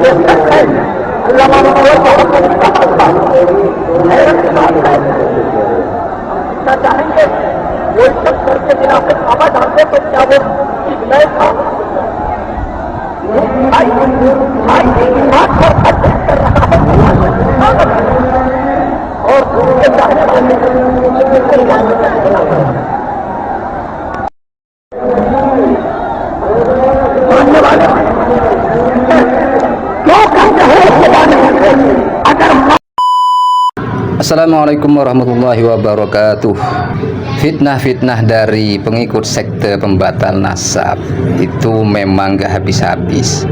अल्लाह चाहेंगे वो सब करके बिना पे खामा डालते तो क्या वो मैं था भाई की बात पर अटैक कर रहा है और उसके चाहने मानने वाले क्यों कहते हैं अगर Assalamualaikum warahmatullahi wabarakatuh. Fitnah-fitnah dari pengikut sekte pembatal nasab itu memang gak habis-habis.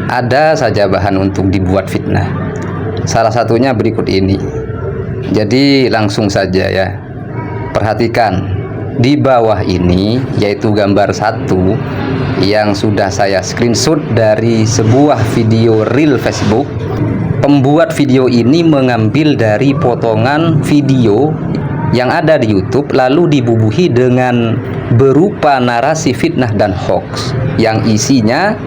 Ada saja bahan untuk dibuat fitnah. Salah satunya berikut ini. Jadi langsung saja ya. Perhatikan di bawah ini, yaitu gambar satu yang sudah saya screenshot dari sebuah video reel Facebook. Pembuat video ini mengambil dari potongan video yang ada di YouTube, lalu dibubuhi dengan berupa narasi fitnah dan hoax yang isinya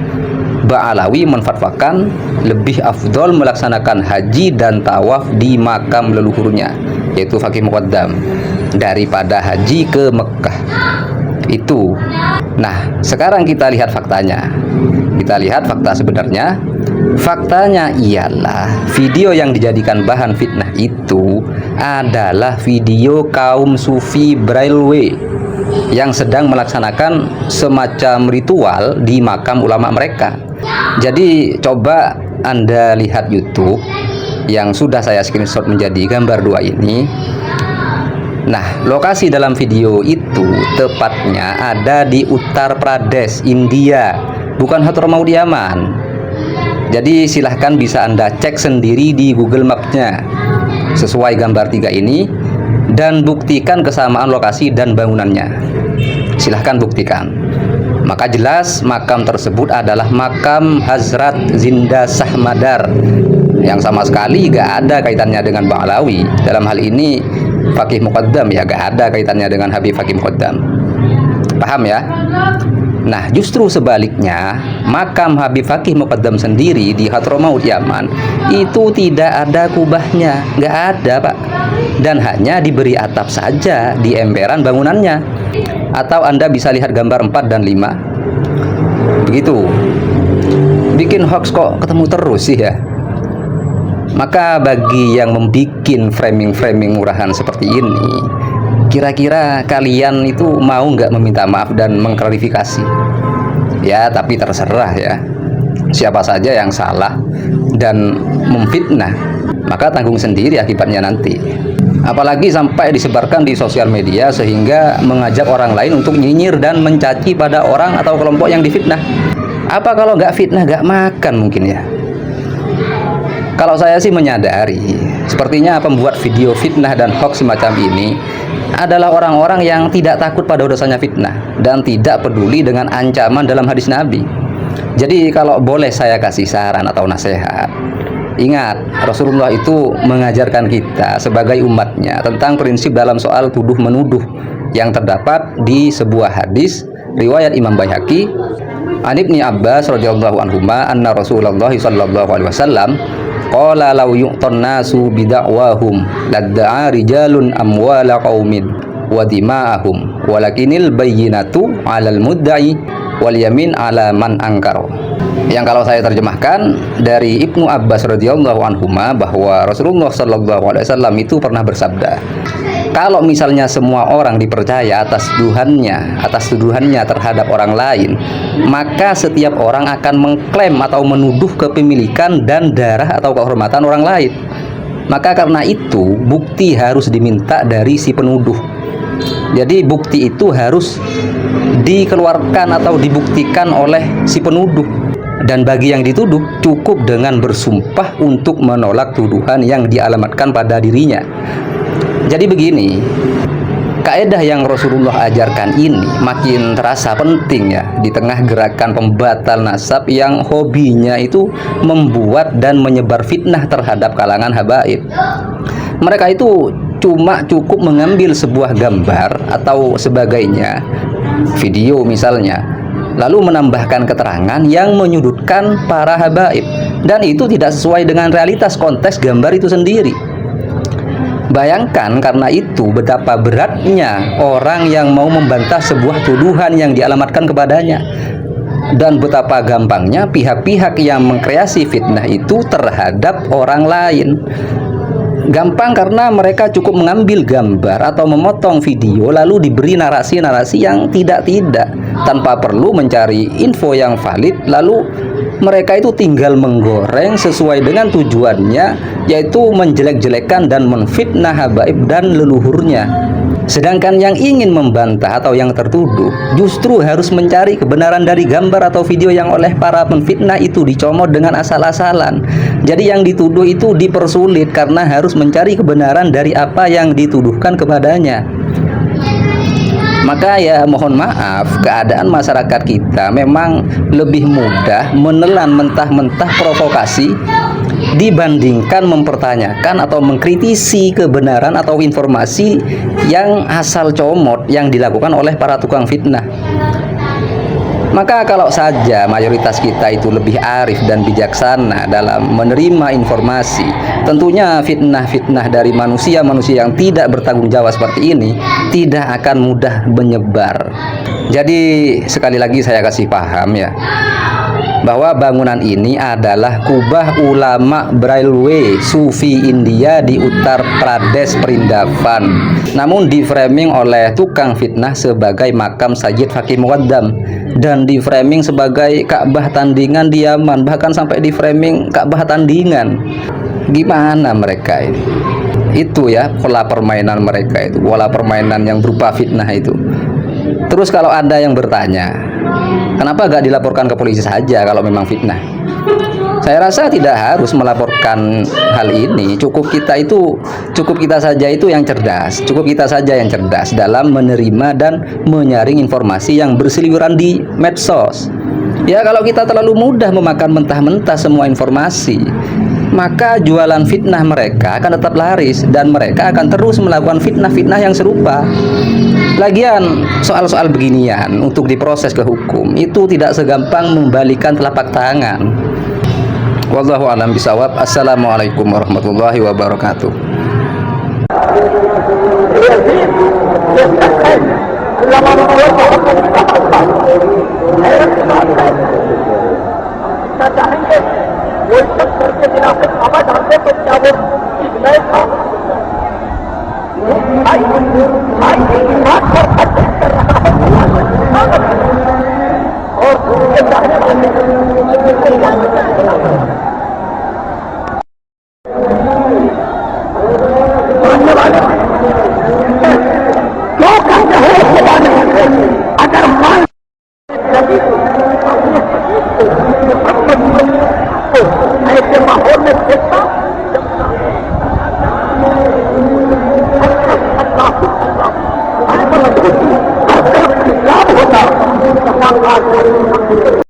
Ba'alawi menfatwakan lebih afdol melaksanakan haji dan tawaf di makam leluhurnya, yaitu Faqih Muqaddam, daripada haji ke Mekah. Itu. Nah, sekarang kita lihat faktanya. Kita lihat fakta sebenarnya. Faktanya ialah video yang dijadikan bahan fitnah itu adalah video kaum Sufi Braille yang sedang melaksanakan semacam ritual di makam ulama mereka. Jadi coba Anda lihat YouTube yang sudah saya screenshot menjadi gambar dua ini. Nah, lokasi dalam video itu tepatnya ada di Uttar Pradesh, India, bukan Hadramaut Yaman. Jadi silahkan bisa Anda cek sendiri di Google Maps-nya sesuai gambar tiga ini dan buktikan kesamaan lokasi dan bangunannya. Silahkan buktikan. Maka jelas makam tersebut adalah makam Hazrat Zinda Sahmadar yang sama sekali gak ada kaitannya dengan Ba'alawi. Dalam hal ini Faqih Muqaddam ya gak ada kaitannya dengan Habib Faqih Muqaddam. Paham ya? Nah, justru sebaliknya, makam Habib Faqih Muqaddam sendiri di Hadramaut Yaman itu tidak ada kubahnya, nggak ada Pak, dan hanya diberi atap saja di emperan bangunannya. Atau Anda bisa lihat gambar 4 dan 5. Begitu. Bikin hoax kok ketemu terus sih ya. Maka bagi yang membuat framing-framing murahan seperti ini, kira-kira kalian itu mau nggak meminta maaf dan mengklarifikasi? Ya, tapi terserah ya. Siapa saja yang salah dan memfitnah, maka tanggung sendiri akibatnya nanti. Apalagi sampai disebarkan di sosial media sehingga mengajak orang lain untuk nyinyir dan mencaci pada orang atau kelompok yang difitnah. Apa kalau nggak fitnah nggak makan mungkin ya? Kalau saya sih menyadari, sepertinya pembuat video fitnah dan hoax semacam ini adalah orang-orang yang tidak takut pada dosanya fitnah dan tidak peduli dengan ancaman dalam hadis Nabi. Jadi kalau boleh saya kasih saran atau nasihat, ingat Rasulullah itu mengajarkan kita sebagai umatnya tentang prinsip dalam soal tuduh-menuduh yang terdapat di sebuah hadis riwayat Imam Baihaqi an Ibni Abbas radhiyallahu anhuma anna Rasulullah sallallahu alaihi wasallam qala law yu'tan nasu bida'wahum ladda'a rijalun amwala qaumin wa dima'ahum walakinil bayyinatu 'alal mudda'i wal yamin 'ala man angkara. Yang kalau saya terjemahkan dari Ibnu Abbas radhiyallahu anhuma bahwa Rasulullah sallallahu alaihi wasallam itu pernah bersabda, kalau misalnya semua orang dipercaya atas tuduhannya terhadap orang lain, maka setiap orang akan mengklaim atau menuduh kepemilikan dan darah atau kehormatan orang lain. Maka karena itu bukti harus diminta dari si penuduh. Jadi bukti itu harus dikeluarkan atau dibuktikan oleh si penuduh. Dan bagi yang dituduh cukup dengan bersumpah untuk menolak tuduhan yang dialamatkan pada dirinya. Jadi begini, kaedah yang Rasulullah ajarkan ini makin terasa penting ya di tengah gerakan pembatal nasab yang hobinya itu membuat dan menyebar fitnah terhadap kalangan habaib. Mereka itu cuma cukup mengambil sebuah gambar atau sebagainya, video misalnya, lalu menambahkan keterangan yang menyudutkan para habaib dan itu tidak sesuai dengan realitas konteks gambar itu sendiri. Bayangkan karena itu betapa beratnya orang yang mau membantah sebuah tuduhan yang dialamatkan kepadanya, dan betapa gampangnya pihak-pihak yang mengkreasi fitnah itu terhadap orang lain. Gampang karena mereka cukup mengambil gambar atau memotong video lalu diberi narasi-narasi yang tidak-tidak tanpa perlu mencari info yang valid, lalu mereka itu tinggal menggoreng sesuai dengan tujuannya, yaitu menjelek-jelekan dan menfitnah habaib dan leluhurnya. Sedangkan yang ingin membantah atau yang tertuduh justru harus mencari kebenaran dari gambar atau video yang oleh para penfitnah itu dicomot dengan asal-asalan. Jadi yang dituduh itu dipersulit karena harus mencari kebenaran dari apa yang dituduhkan kepadanya. Maka ya mohon maaf, keadaan masyarakat kita memang lebih mudah menelan mentah-mentah provokasi dibandingkan mempertanyakan atau mengkritisi kebenaran atau informasi yang asal comot yang dilakukan oleh para tukang fitnah. Maka kalau saja mayoritas kita itu lebih arif dan bijaksana dalam menerima informasi, tentunya fitnah-fitnah dari manusia-manusia yang tidak bertanggung jawab seperti ini tidak akan mudah menyebar. Jadi sekali lagi saya kasih paham ya, bahwa bangunan ini adalah kubah ulama Braille Sufi India di Uttar Pradesh Perindavan, namun di framing oleh tukang fitnah sebagai makam Sayyid Faqih Muqaddam dan di framing sebagai Ka'bah tandingan di Yaman, bahkan sampai di framing Ka'bah tandingan. Gimana mereka ini? Itu ya pola permainan mereka itu, pola permainan yang berupa fitnah itu. Terus kalau ada yang bertanya, kenapa gak dilaporkan ke polisi saja kalau memang fitnah? Saya rasa tidak harus melaporkan hal ini. Cukup kita saja itu yang cerdas. Cukup kita saja yang cerdas dalam menerima dan menyaring informasi yang berseliweran di medsos. Ya kalau kita terlalu mudah memakan mentah-mentah semua informasi, maka jualan fitnah mereka akan tetap laris dan mereka akan terus melakukan fitnah-fitnah yang serupa. Lagian soal-soal beginian untuk diproses ke hukum itu tidak segampang membalikan telapak tangan. Wallahu a'lam bishawab. Assalamualaikum warahmatullahi wabarakatuh. ऐसे माहौल में फेंकता